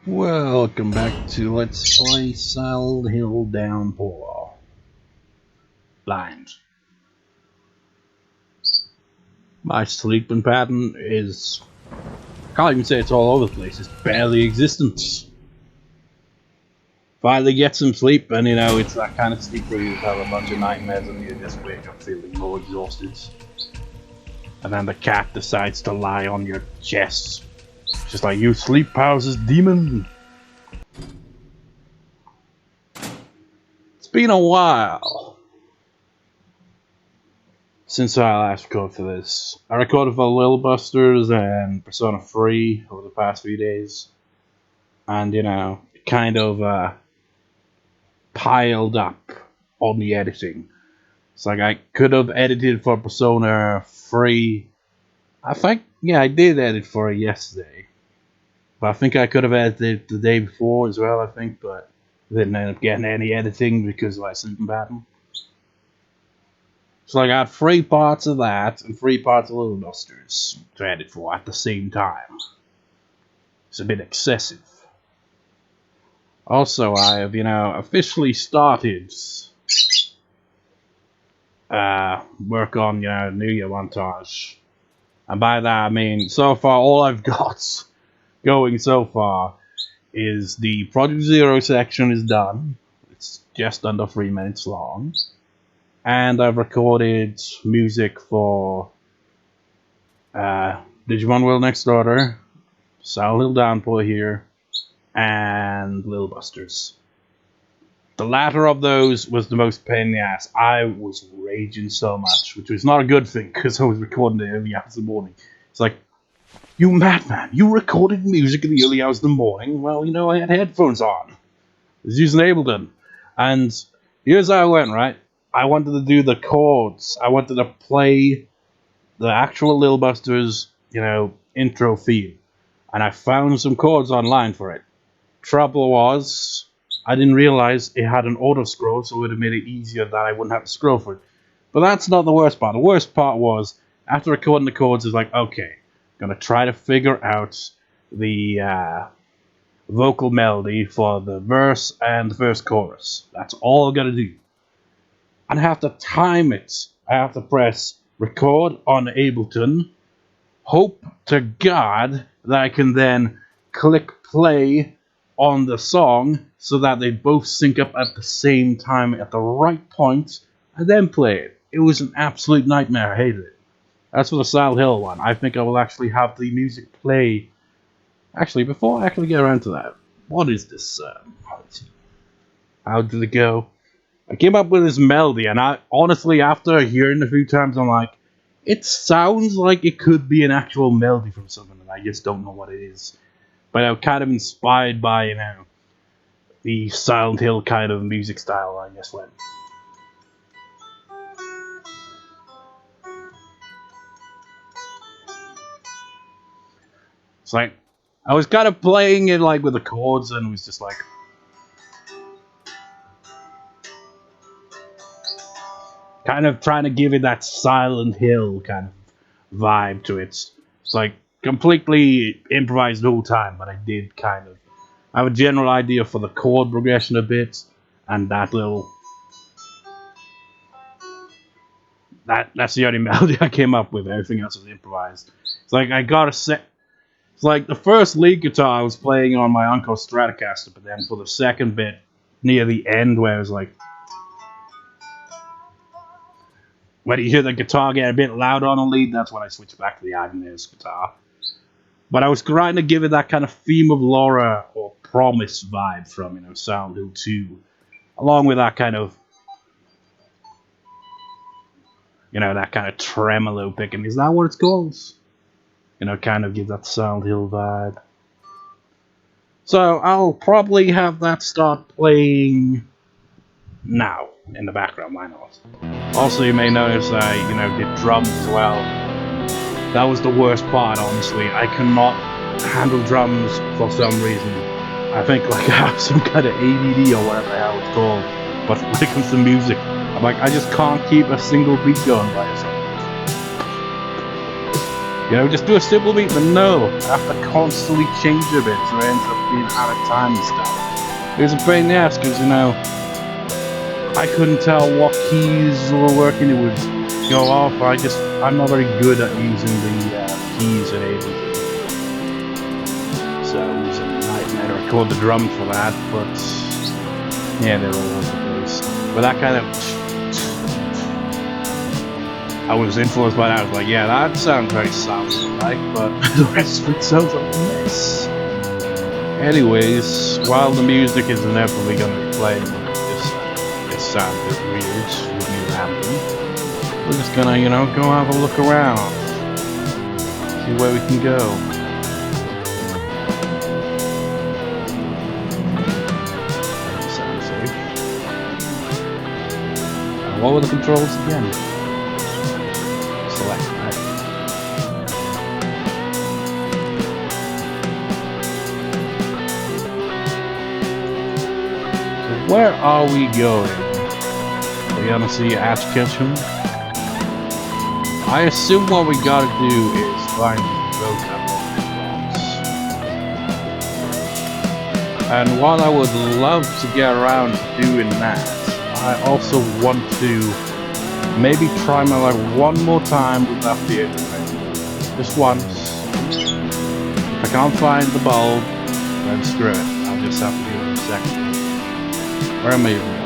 Welcome back to Let's Play Silent Hill Downpour. Lines. My sleeping pattern is... I can't even say it's all over the place, it's barely existent. Finally get some sleep and it's that kind of sleep where you have a bunch of nightmares and you just wake up feeling more exhausted. And then the cat decides to lie on your chest. Just like, you sleep paralysis demon! It's been a while since I last recorded for this. I recorded for Lil Busters and Persona 3 over the past few days. And kind of piled up on the editing. It's like I could have edited for Persona 3. I think, yeah, I did edit for it yesterday. But I think I could have edited the day before as well, I think, but didn't end up getting any editing because of my sleeping pattern. So I got 3 parts of that and 3 parts of Little Busters to edit for at the same time. It's a bit excessive. Also, I have, officially started work on, New Year montage. And by that I mean, so far all I've got going so far is the Project Zero section is done. It's just under 3 minutes long. And I've recorded music for Digimon World Next Order, Silent Hill Downpour here, and Little Busters. The latter of those was the most pain in the ass. I was raging so much, which was not a good thing because I was recording it early hours of the morning. It's like, you madman, you recorded music in the early hours of the morning? Well, I had headphones on. I was using Ableton. And here's how I went, right? I wanted to do the chords. I wanted to play the actual Lil Busters, intro theme. And I found some chords online for it. Trouble was, I didn't realize it had an auto scroll, so it would have made it easier that I wouldn't have to scroll for it. But that's not the worst part. The worst part was, after recording the chords, it's like, okay, I'm gonna try to figure out the vocal melody for the verse and the first chorus. That's all I've got to do. And I have to time it. I have to press record on Ableton, hope to God that I can then click play on the song so that they both sync up at the same time at the right point, and then play it. It was an absolute nightmare. I hated it. That's for the Silent Hill one. I think I will actually have the music play. Actually, before I actually get around to that, what is this? How did it go? I came up with this melody, and I honestly, after hearing it a few times, I'm like, it sounds like it could be an actual melody from something, and I just don't know what it is. But I'm kind of inspired by, the Silent Hill kind of music style, I guess, went. It's like, I was kind of playing it like with the chords, and it was just like, kind of trying to give it that Silent Hill kind of vibe to it. It's like completely improvised the whole time, but I did kind of have a general idea for the chord progression a bit, and that little... That's the only melody I came up with. Everything else was improvised. It's like I got a set. It's like the first lead guitar I was playing on my uncle's Stratocaster, but then for the second bit near the end, where it was like, when you hear the guitar get a bit loud on a lead, that's when I switched back to the Ibanez guitar. But I was trying to give it that kind of Theme of Laura or Promise vibe from, Silent Hill 2. Along with that kind of, that kind of tremolo picking. Is that what it's called? Kind of give that Silent Hill vibe. So I'll probably have that start playing now in the background, why not? Also, you may notice I, did drums as well. That was the worst part, honestly. I cannot handle drums for some reason. I think like I have some kind of ADD or whatever the hell it's called. But when it comes to music, I'm like, I just can't keep a single beat going by itself. You know, just do a simple beat, but no, I have to constantly change a bit, so it ends up being out of time and stuff. It was a pain in the ass, because, you know, I couldn't tell what keys were working, it would go off. I'm not very good at using the keys in Ableton. So it was a nightmare to record the drums for that, but yeah, they're all over the place. But that kind of... I was influenced by that. I was like, yeah, that sounds very sound-like, but the rest of it sounds like a mess. Anyways, while the music is inevitably going to be playing, this sounds a bit weird with me rambling. We're just gonna, you know, go have a look around, see where we can go. Sounds safe. What were the controls again? Select, right? So where are we going? Are we gonna see Ash Ketchum? I assume what we gotta do is find those rocks. And while I would love to get around to doing that, I also want to maybe try my luck one more time with that theater thing. Just once. If I can't find the bulb, then screw it. I'll just have to do it in a second. Where am I even going?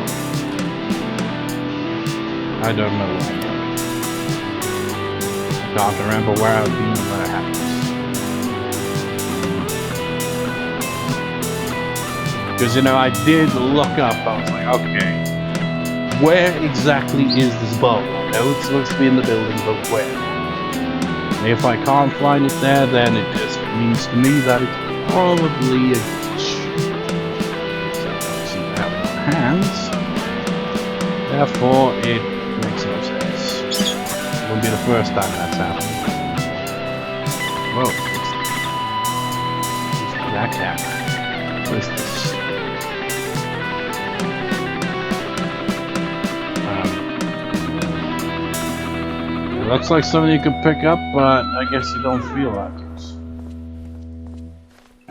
I don't know where I'm going. I can't remember where I've been and what happened. Because, you know, I did look up, I was like, okay, where exactly is this bulb? I know it's supposed to be in the building, but where? And if I can't find it there, then it just means to me that it's probably a glitch. So I don't seem to have it on hands. Therefore, it makes no sense. It won't be the first time that's happened. Whoa, what's that camera? What is this? Looks like something you could pick up, but I guess you don't feel like it.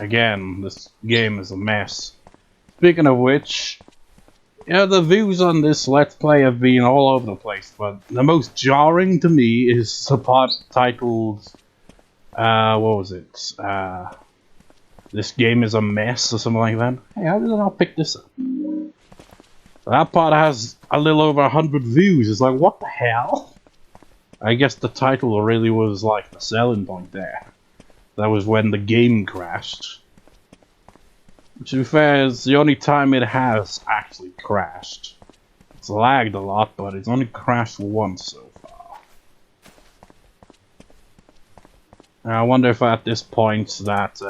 Again, this game is a mess. Speaking of which, yeah, the views on this Let's Play have been all over the place, but the most jarring to me is the part titled, what was it? This game is a mess or something like that. Hey, how did I not pick this up? That part has a little over 100 views. It's like, what the hell? I guess the title really was like the selling point there. That was when the game crashed. To be fair, it's the only time it has actually crashed. It's lagged a lot, but it's only crashed once so far. Now, I wonder if at this point that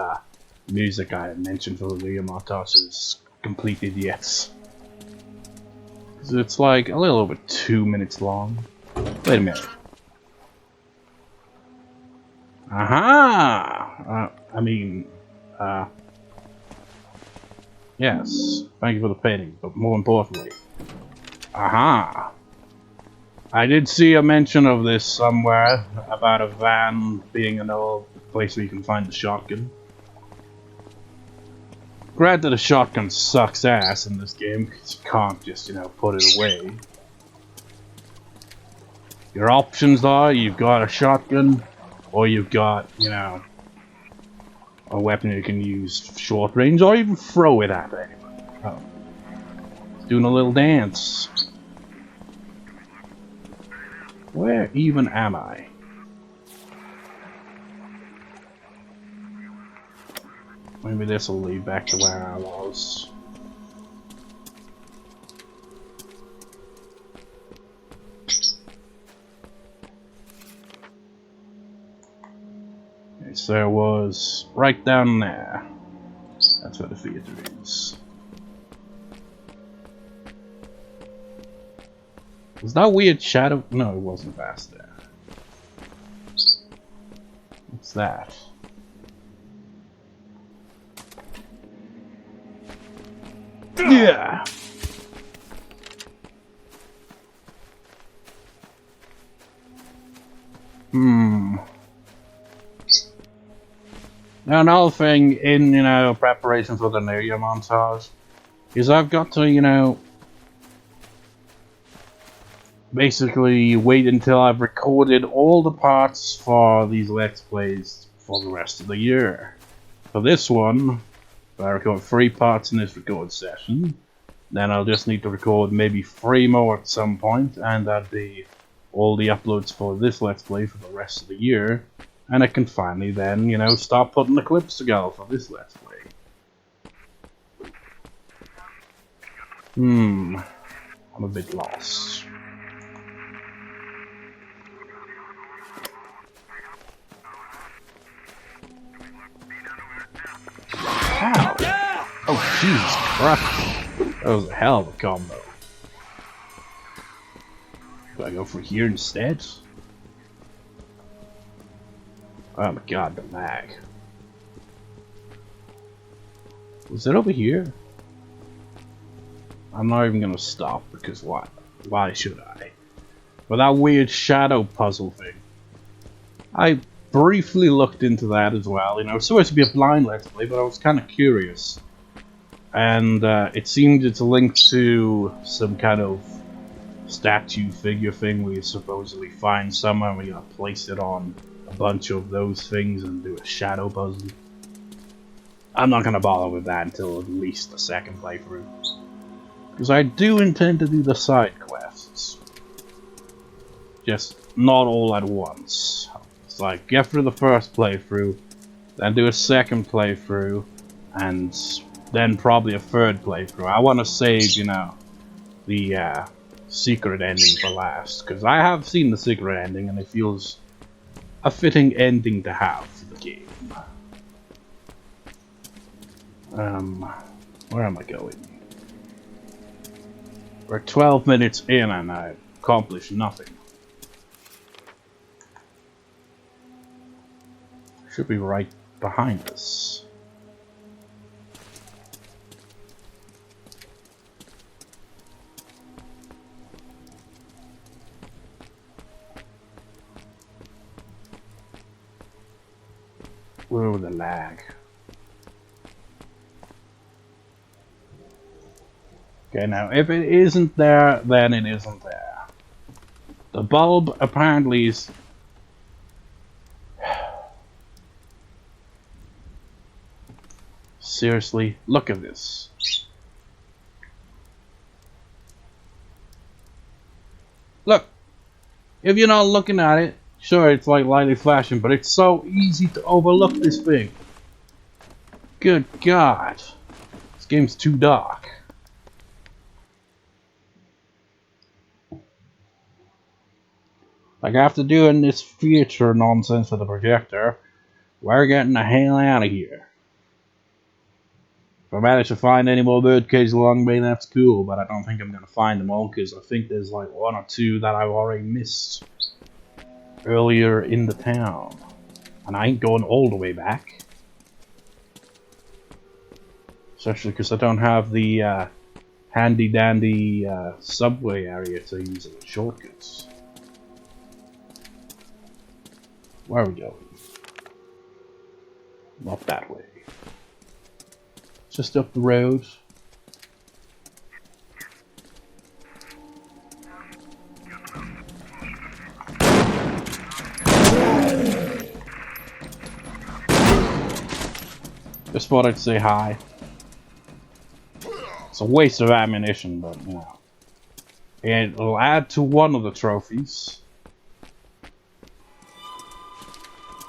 music I had mentioned for the video montage is completed yet. It's like a little over 2 minutes long. Wait a minute. Aha! Yes. Thank you for the painting, but more importantly, aha! I did see a mention of this somewhere about a van being an old place where you can find the shotgun. Granted, the shotgun sucks ass in this game because you can't just, you know, put it away. Your options are you've got a shotgun, or you've got, you know, a weapon you can use short range, or even throw it at anybody. Oh. It's doing a little dance. Where even am I? Maybe this will lead back to where I was. So there was right down there. That's where the theater is. Was that weird shadow? No, it wasn't past there. What's that? Yeah. Now another thing in, preparation for the New Year montage is I've got to, basically wait until I've recorded all the parts for these Let's Plays for the rest of the year. For this one, I record 3 parts in this record session. Then I'll just need to record maybe 3 more at some point, and that'd be all the uploads for this Let's Play for the rest of the year. And I can finally then, start putting the clips together for this Let's Play. I'm a bit lost. Ow! Oh, Jesus Christ! That was a hell of a combo. Do I go for here instead? Oh my god, the lag. Was it over here? I'm not even gonna stop because why? Why should I? But that weird shadow puzzle thing. I briefly looked into that as well. It was supposed to be a blind Let's Play, but I was kind of curious. And it seemed it's linked to some kind of statue figure thing where you supposedly find somewhere and we gotta place it on a bunch of those things and do a shadow puzzle. I'm not gonna bother with that until at least the second playthrough. Because I do intend to do the side quests. Just not all at once. It's like, get through the first playthrough, then do a second playthrough, and then probably a third playthrough. I want to save, the secret ending for last. Because I have seen the secret ending, and it feels a fitting ending to have for the game. Where am I going? We're 12 minutes in and I've accomplished nothing. Should be right behind us. Whoa, the lag. Okay, now if it isn't there, then it isn't there. The bulb apparently is... Seriously, look at this. Look! If you're not looking at it, sure it's like lightly flashing, but it's so easy to overlook this thing. Good God. This game's too dark. Like after doing this future nonsense for the projector, we're getting the hell out of here. If I manage to find any more birdcages along the way, that's cool, but I don't think I'm gonna find them all because I think there's like 1 or 2 that I've already missed earlier in the town. And I ain't going all the way back. Especially because I don't have the handy dandy subway area to use as a shortcuts. Where are we going? Not that way. Just up the road. Just thought I'd say hi. It's a waste of ammunition, but it'll add to one of the trophies.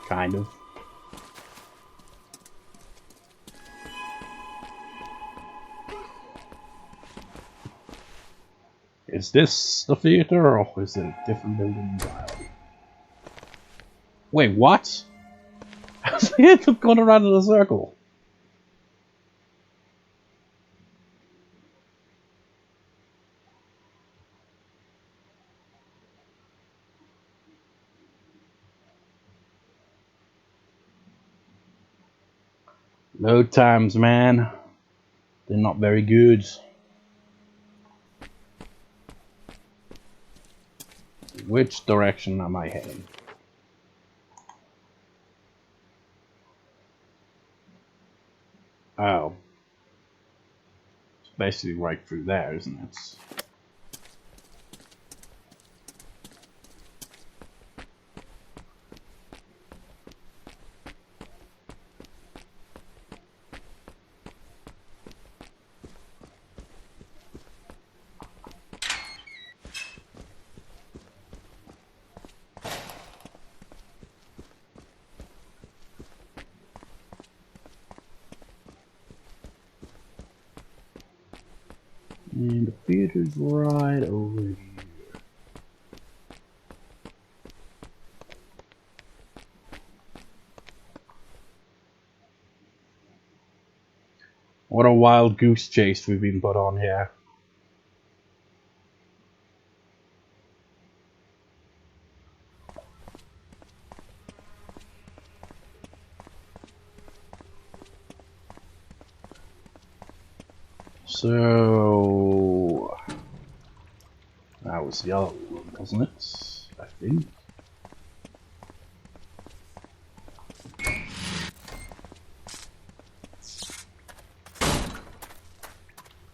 Kind of. Is this the theater, or is it a different building entirely? Wait, what? I ended up going around in a circle. Load times, man. They're not very good. Which direction am I heading? Oh. It's basically right through there, isn't it? And the theater's right over here. What a wild goose chase we've been put on here. So that was the other room, wasn't it? I think.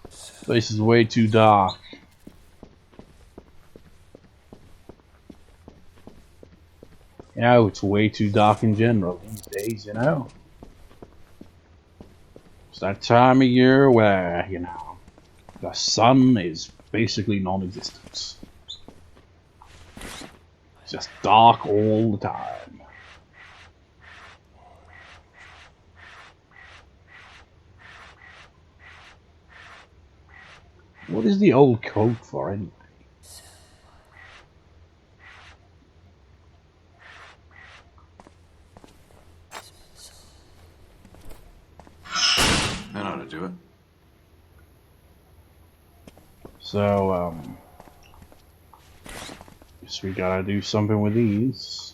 This place is way too dark. Yeah, it's way too dark in general these days, you know? It's that time of year where, you know, the sun is basically non-existent. It's just dark all the time. What is the old coat for anyway? That ought to do it. So, guess we gotta do something with these.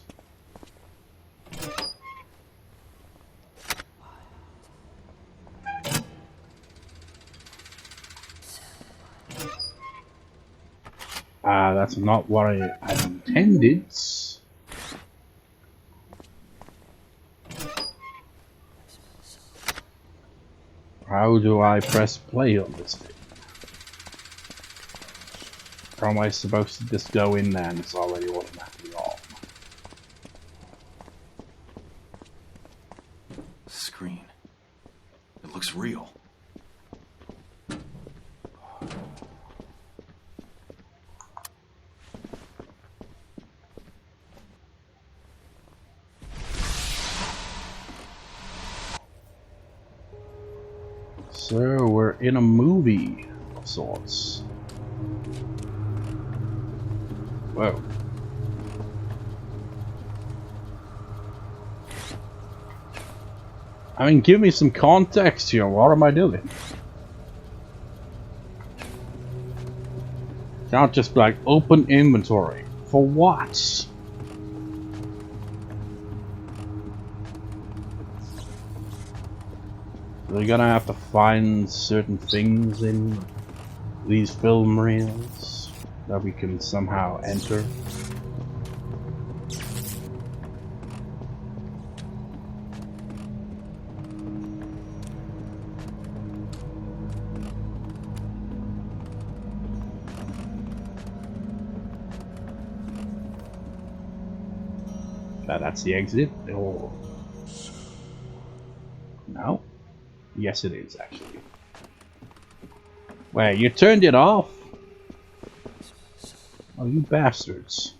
That's not what I intended. How do I press play on this thing? Or am I supposed to just go in there and it's already automatically on? Screen. It looks real. So we're in a movie of sorts. Whoa. I mean, give me some context here. What am I doing? Can't just be like open inventory. For what? We're gonna have to find certain things in these film reels that we can somehow enter. That's the exit. Oh. No? Yes, it is actually. Wait, you turned it off? Oh, you bastards.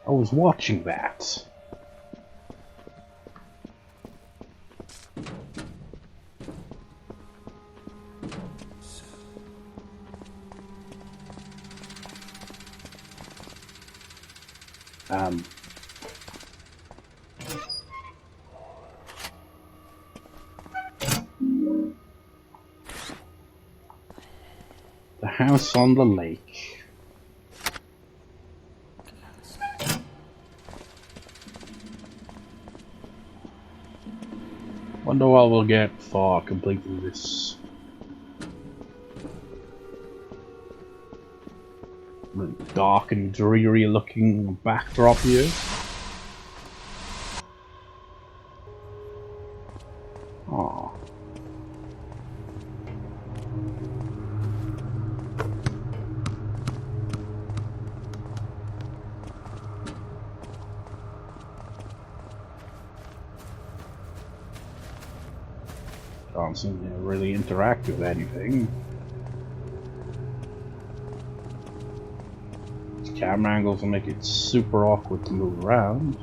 I was watching that. The house on the lake. Wonder what we'll get for completing this dark and dreary looking backdrop here. Aw. Don't seem to really interact with anything. These camera angles will make it super awkward to move around.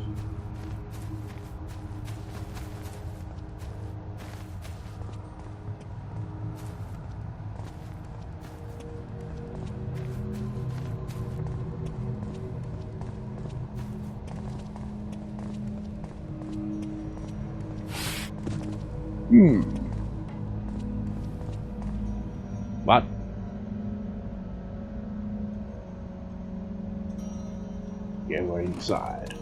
What? Yeah, we're inside.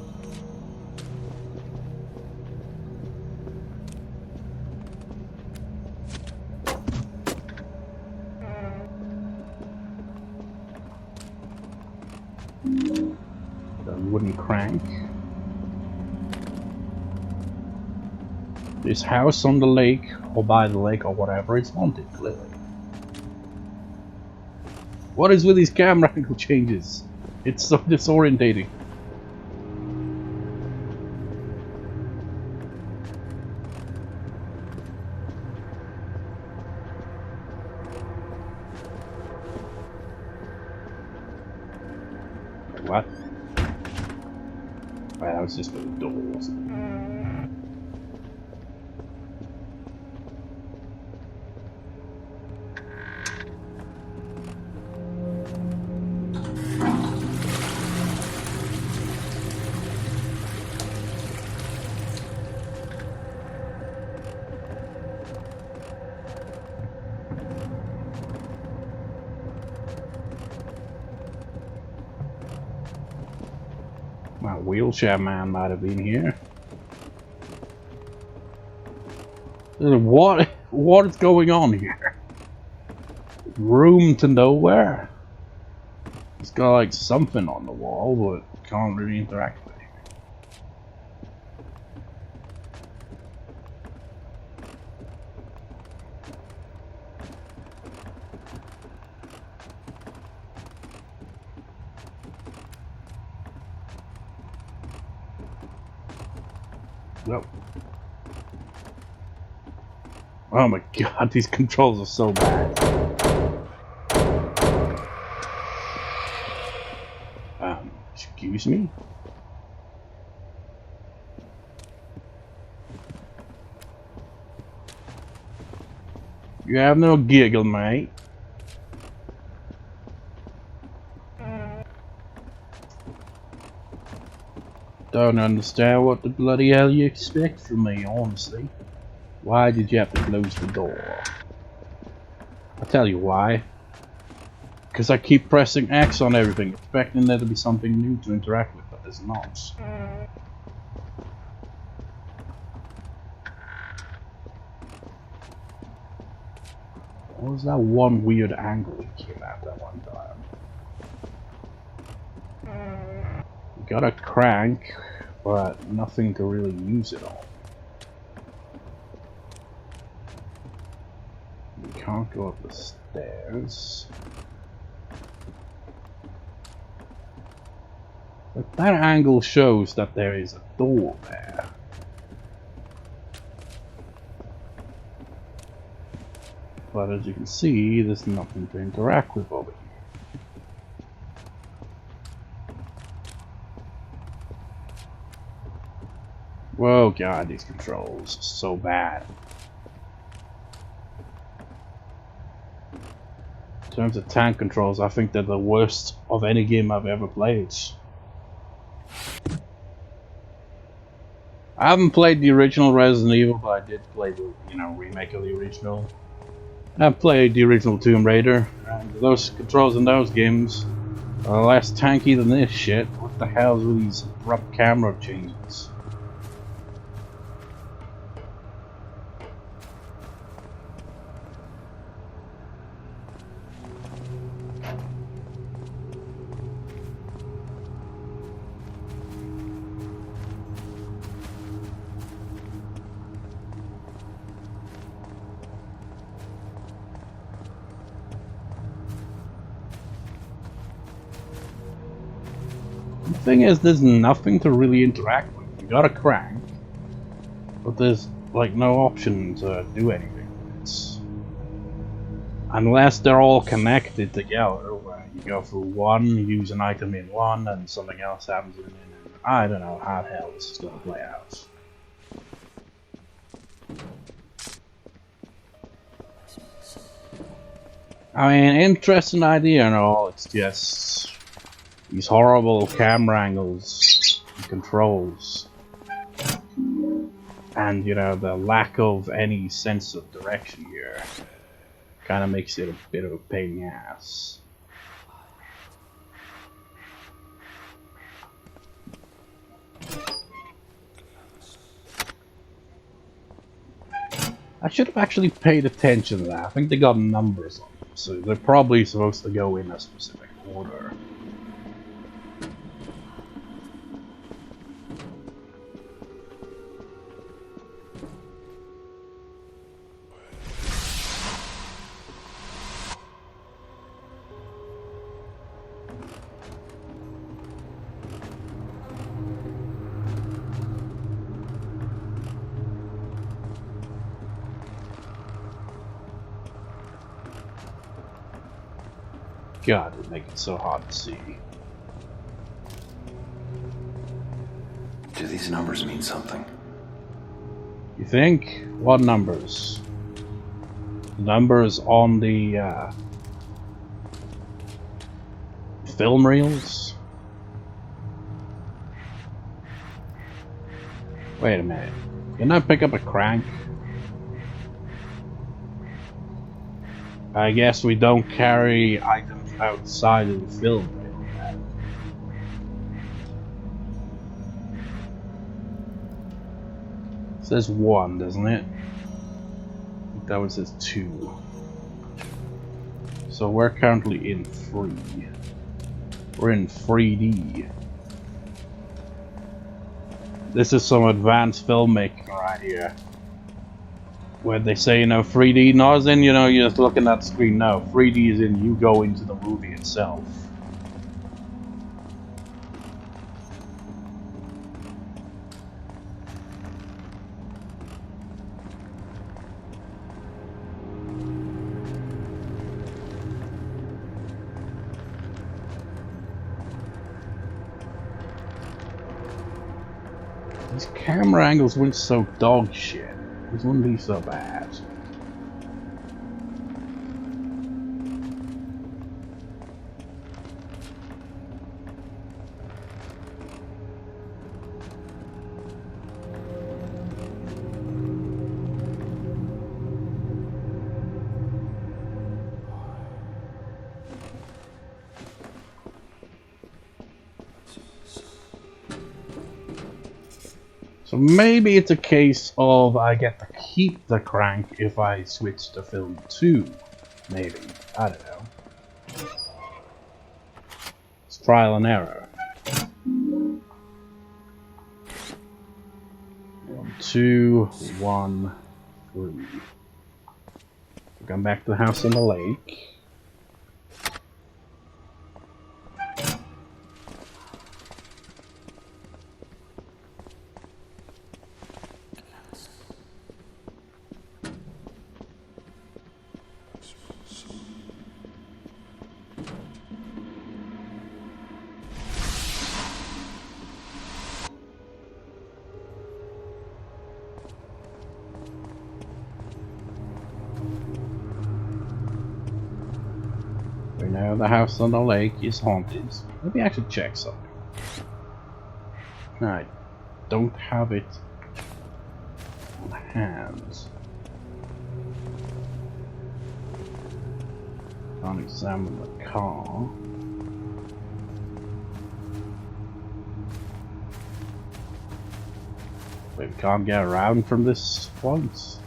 The wooden crank. This house on the lake, or by the lake, or whatever, it's haunted, clearly. What is with these camera angle changes? It's so disorientating. What? Oh, that was just for the door, wasn't it? My wheelchair man might have been here. What is going on here? Room to nowhere? It's got like something on the wall, but can't really interact with it. Nope. Oh my god, these controls are so bad. Excuse me? You have no giggle, mate. Don't understand what the bloody hell you expect from me, honestly. Why did you have to close the door? I'll tell you why. Because I keep pressing X on everything, expecting there to be something new to interact with, but there's not. What was that one weird angle he came at that one time? We got a crank, but nothing to really use it on. We can't go up the stairs. But that angle shows that there is a door there. But as you can see, there's nothing to interact with over here. Whoa, god, these controls are so bad. In terms of tank controls, I think they're the worst of any game I've ever played. I haven't played the original Resident Evil, but I did play the, remake of the original. I've played the original Tomb Raider, and those controls in those games are less tanky than this shit. What the hell is with these abrupt camera changes? thing is, there's nothing to really interact with. You got a crank, but there's like no option to do anything. It's unless they're all connected together, where you go through one, use an item in one, and something else happens in it. I don't know how the hell this is gonna play out. I mean, interesting idea and all, it's just these horrible camera angles and controls. And, you know, the lack of any sense of direction here kind of makes it a bit of a pain in the ass. I should have actually paid attention to that. I think they got numbers on them, so they're probably supposed to go in a specific order. God, it makes it so hard to see. Do these numbers mean something? You think? What numbers? Numbers on the film reels? Wait a minute. Didn't I pick up a crank? I guess we don't carry items outside of the film reel. It says 1, doesn't it? I think that one says 2. So we're currently in 3. We're in 3D. This is some advanced filmmaking right here. Where they say, you know, 3D, not as in, you know, you're just looking at the screen. No, 3D is in you go into the movie itself. These camera angles weren't so dog shit. This wouldn't be so bad. So maybe it's a case of I get to keep the crank if I switch to film 2. Maybe. I don't know. It's trial and error. 1, 2, 1, 3. Come back to the house on the lake. We know the house on the lake is haunted. Let me actually check something. I don't have it on hand. Can't examine the car. Wait, we can't get around from this point?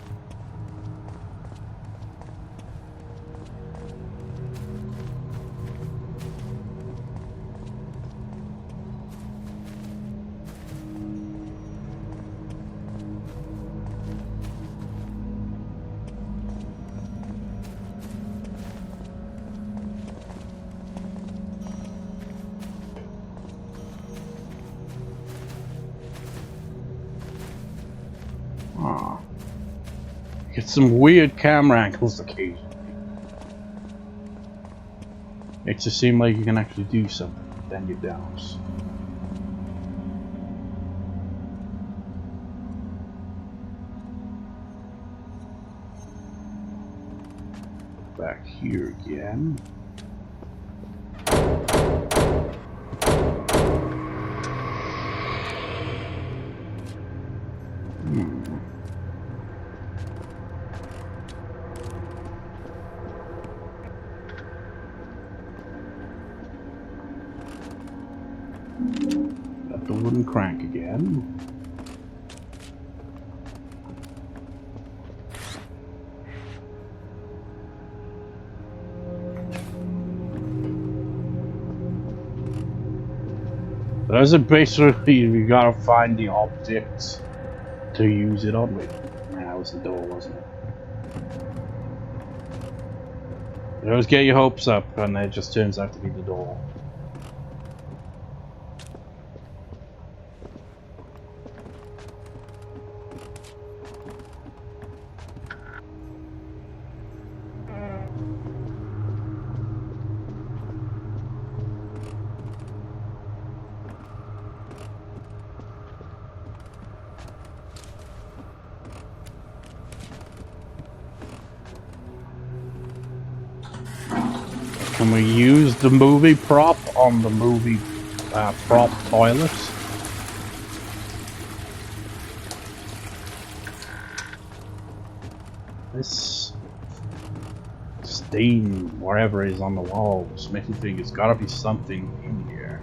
Ah. Get some weird camera angles occasionally. Makes it seem like you can actually do something, but then you don't. Back here again. Got the wooden crank again. Those are basically, you gotta find the object to use it on. Wait, that was the door, wasn't it? You always get your hopes up, and it just turns out to be the door. Can we use the movie prop on the movie prop toilet? This stain, wherever it is on the walls, makes me think it's gotta be something in here.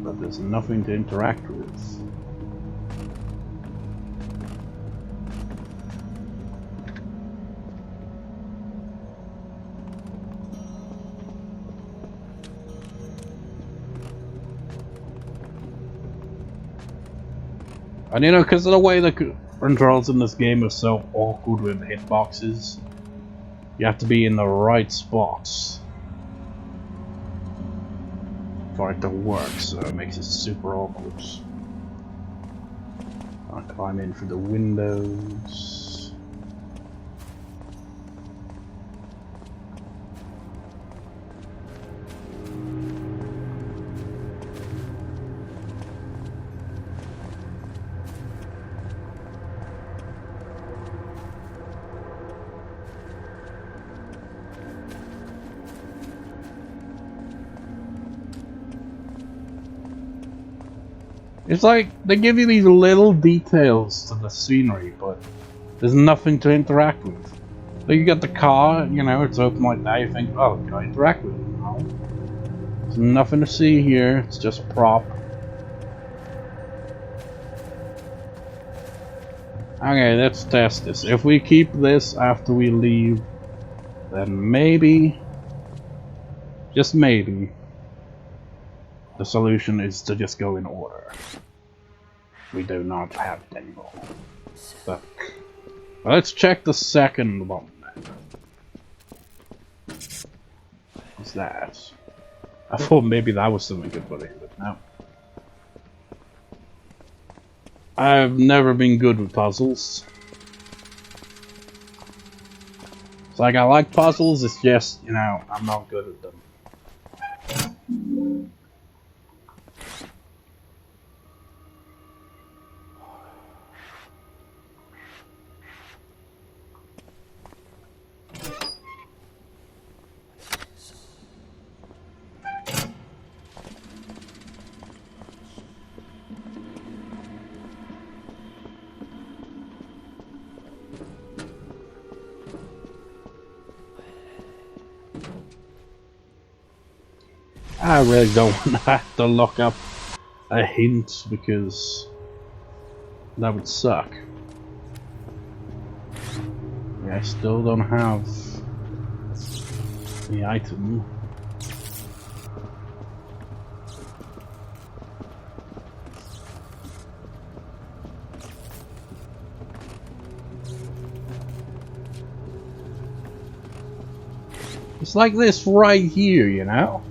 But there's nothing to interact with. And you know, because of the way the controls in this game are so awkward with hitboxes, you have to be in the right spots for it to work, so it makes it super awkward. I'll climb in through the windows. It's like they give you these little details to the scenery, but there's nothing to interact with. Like you got the car, you know, it's open like that, you think, oh, can I interact with it? No. There's nothing to see here, it's just a prop. Okay, let's test this. If we keep this after we leave, then maybe, just maybe, the solution is to just go in order. We do not have it anymore. So, well, let's check the second one then. What's that? I thought maybe that was something good for it, but no. I've never been good with puzzles. It's like I like puzzles, it's just, you know, I'm not good at them. I really don't want to have to look up a hint because that would suck. Yeah, I still don't have the item. It's like this right here, you know?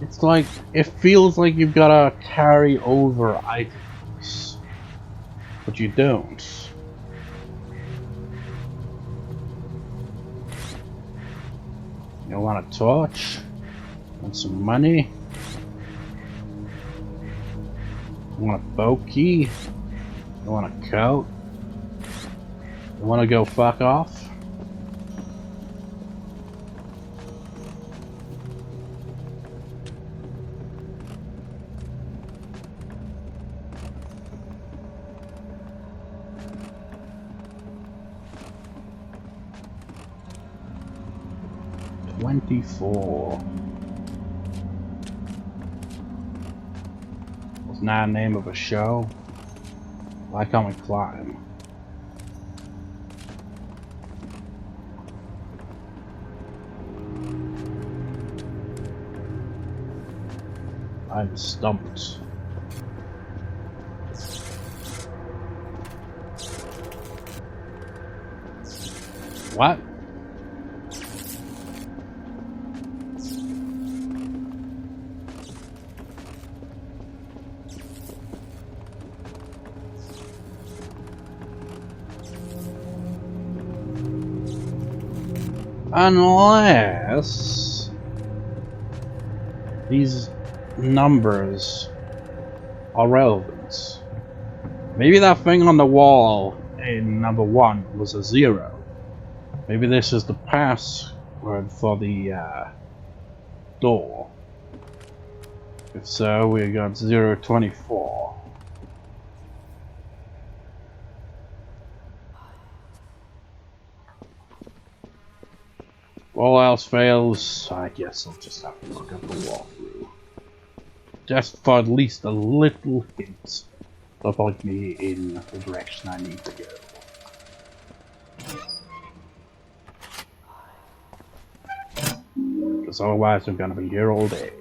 It's like, it feels like you've gotta carry over items, but you don't. You want a torch? Want some money? You want a bow key? You want a coat? You want to go fuck off? $24. It's not a name of a show. Why can't we climb? I'm stumped. What? Unless these numbers are relevant. Maybe that thing on the wall in number 1 was a 0. Maybe this is the password for the door. If so, we got 024. All else fails, I guess I'll just have to look up the walkthrough. Just for at least a little hint to point me in the direction I need to go. Because otherwise I'm gonna be here all day.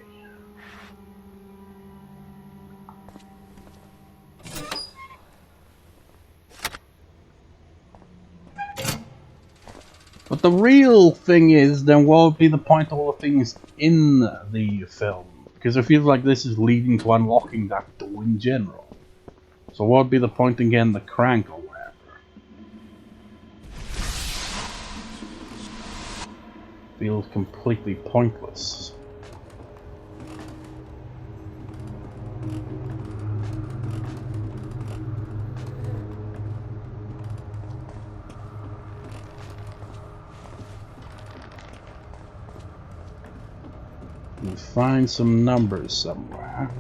But the real thing is, then what would be the point of all the things in the film? Because it feels like this is leading to unlocking that door in general. So what would be the point in getting the crank or whatever? Feels completely pointless. We find some numbers somewhere.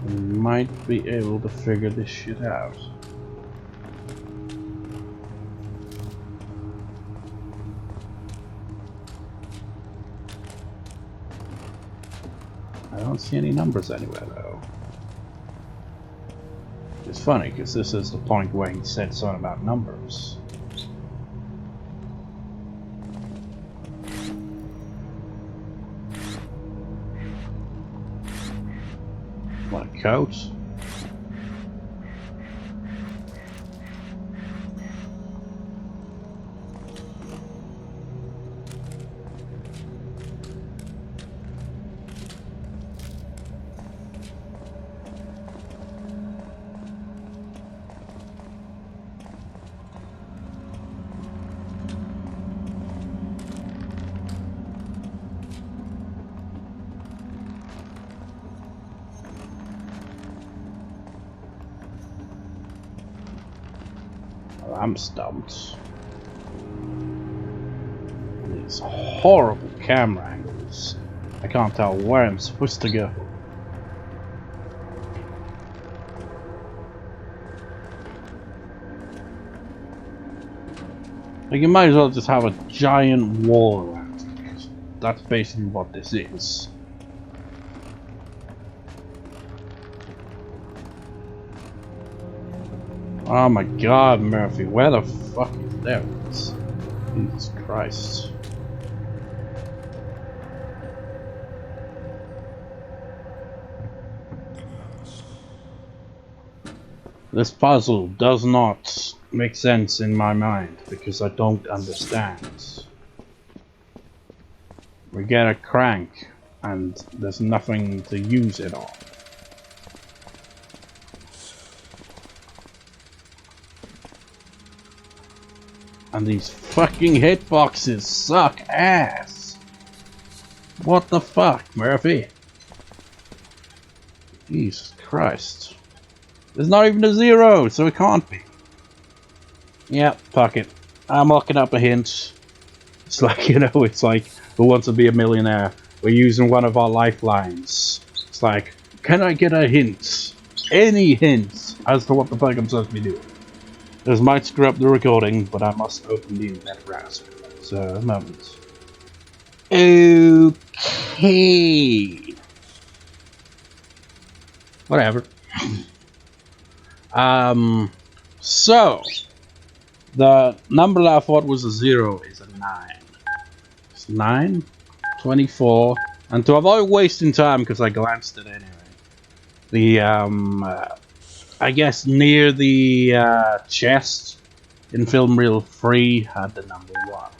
We might be able to figure this shit out. I don't see any numbers anywhere though. It's funny because this is the point where he said something about numbers. Want a coat? I'm stumped. These horrible camera angles. I can't tell where I'm supposed to go. Like, you might as well just have a giant wall around it, because that's basically what this is. Oh my god, Murphy, where the fuck is that? Jesus Christ. This puzzle does not make sense in my mind because I don't understand. We get a crank. and there's nothing to use it on. And these fucking hitboxes suck ass. What the fuck, Murphy? Jesus Christ. There's not even a 0, so it can't be. Yep, fuck it. I'm looking up a hint. It's like, you know, it's like Who Wants to Be a Millionaire? We're using one of our lifelines. It's like, can I get a hint? Any hint as to what the fuck I'm supposed to be doing? This might screw up the recording, but I must open the internet browser. So, a moment. Okay. Whatever. So, the number that I thought was a 0 is a 9. It's 9, 24, and to avoid wasting time, because I glanced at it anyway, the, I guess near the, chest in film reel 3 had the number 1.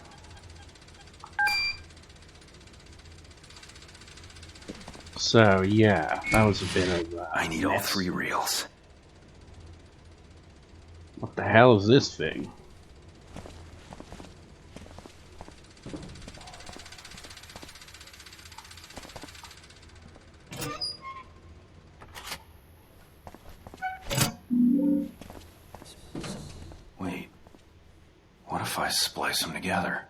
So, yeah, that was a bit of, I need all 3 reels. What the hell is this thing? Wait. What if I splice them together?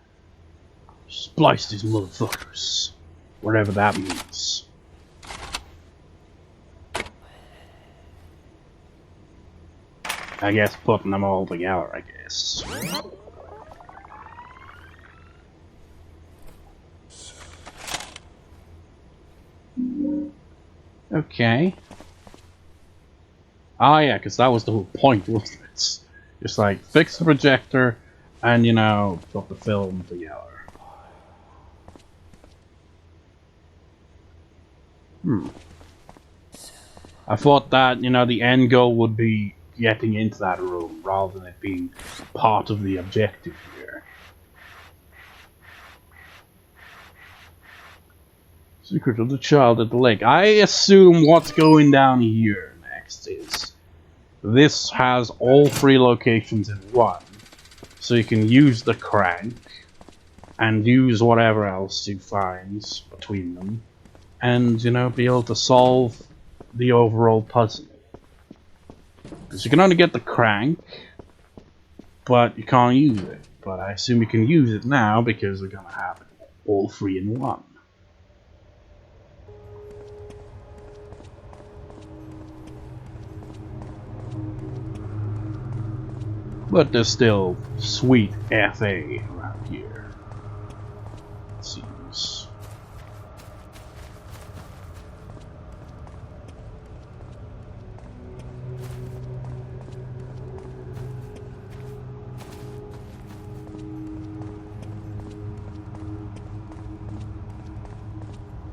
Splice these motherfuckers. Whatever that means. I guess putting them all together, I guess. Okay. Oh yeah, because that was the whole point, wasn't it? Just like, fix the projector, and you know, put the film together. I thought that, you know, the end goal would be getting into that room, rather than it being part of the objective here. Secret of the Child at the Lake. I assume what's going down here next is this has all 3 locations in one. So you can use the crank and use whatever else you find between them. And, you know, be able to solve the overall puzzle. Because you can only get the crank, but you can't use it. But I assume you can use it now because we're going to have it all 3 in one. But there's still sweet FA around here, it seems.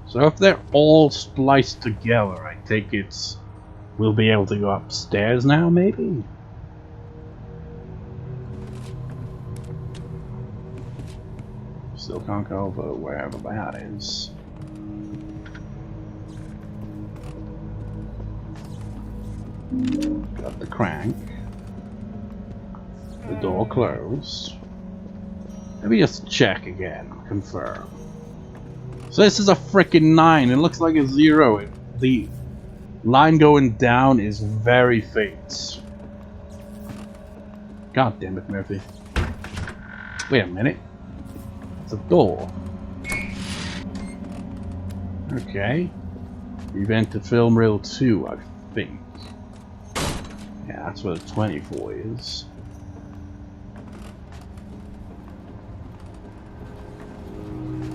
So if they're all spliced together, I think we'll be able to go upstairs now, maybe? Still can't go over wherever that is. Got the crank. The door closed. Let me just check again, confirm. So this is a freaking 9. It looks like a 0. The line going down is very faint. God damn it, Murphy. Wait a minute. It's a door. Okay. We've entered film reel 2, I think. Yeah, that's where the 24 is.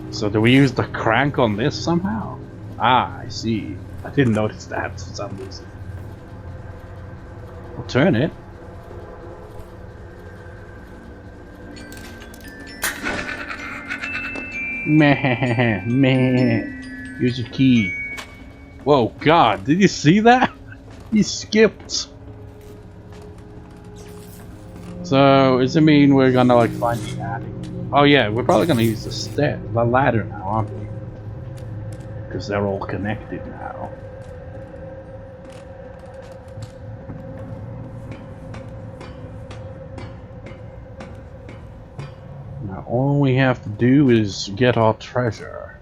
So do we use the crank on this somehow? Ah, I see. I didn't notice that for some reason. I'll turn it. Meh. Use your key. Whoa, God, did you see that? He skipped. So, does it mean we're gonna like find the attic? Oh yeah, we're probably gonna use the ladder now, aren't we? Because they're all connected now. Now all we have to do is get our treasure.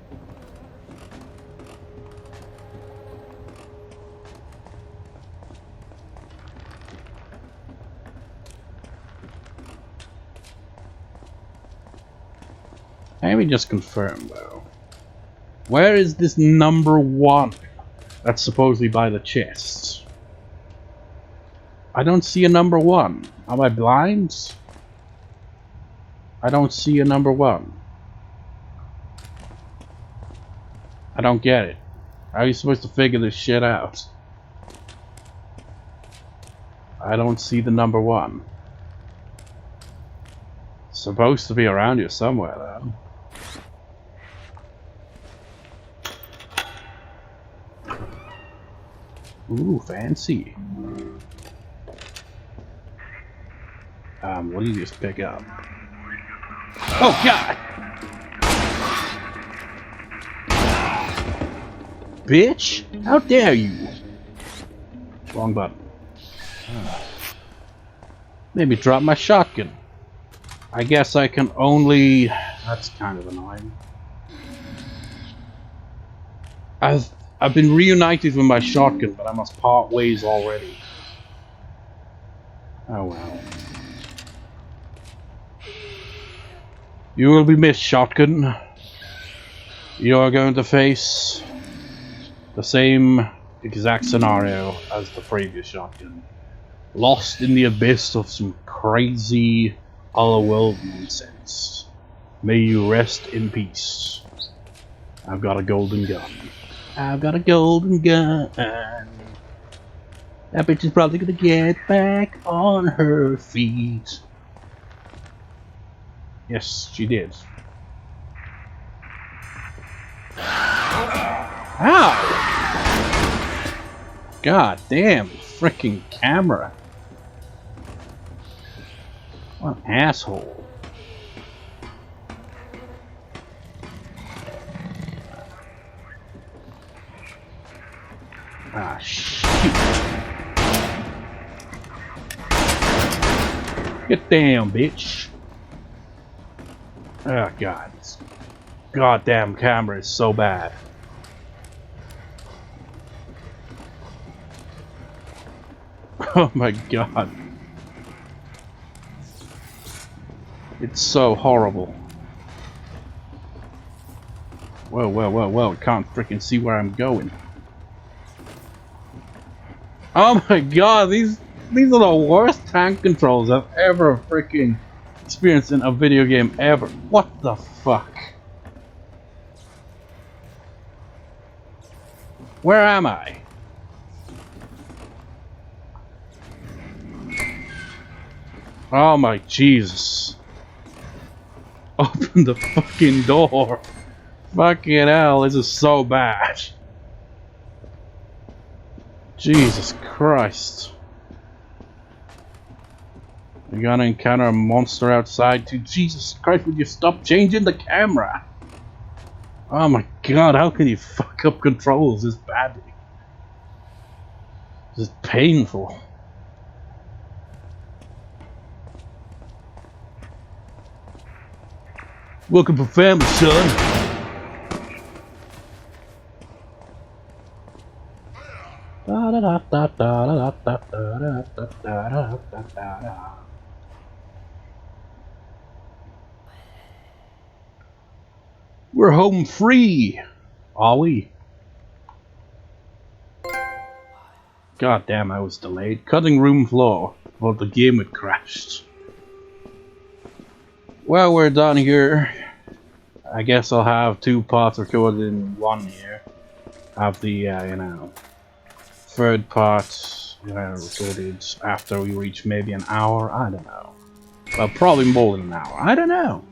Let me just confirm though. Where is this number 1 that's supposedly by the chests? I don't see a number 1. Am I blind? I don't see a number 1. I don't get it. How are you supposed to figure this shit out? I don't see the number 1. It's supposed to be around here somewhere though. Ooh, fancy. What do you just pick up? Oh god! Bitch! How dare you! Wrong button. Made me drop my shotgun. I guess I can only... That's kind of annoying. I've been reunited with my shotgun, but I must part ways already. Oh well. You will be missed, shotgun. You are going to face the same exact scenario as the previous shotgun. Lost in the abyss of some crazy other world nonsense. May you rest in peace. I've got a golden gun. I've got a golden gun. That bitch is probably gonna get back on her feet. Yes, she did. Ow! God damn, freaking camera. What an asshole. Ah, shit. Get down, bitch. Oh, God. This goddamn camera is so bad. Oh my god. It's so horrible. Whoa, whoa, whoa, whoa. Can't freaking see where I'm going. Oh my god, these are the worst tank controls I've ever freaking experienced in a video game ever. What the fuck? Where am I? Oh my Jesus. Open the fucking door. Fucking hell, this is so bad. Jesus Christ. You're gonna encounter a monster outside too. Jesus Christ, would you stop changing the camera? Oh my god, how can you fuck up controls this badly? This is painful. Welcome to family, son. We're home free, are we? God damn, I was delayed. Cutting room floor. Well, the game had crashed. Well, we're done here. I guess I'll have 2 parts recorded in one here. Have the, you know, third part, recorded after we reach maybe an hour. I don't know. Well, probably more than an hour. I don't know.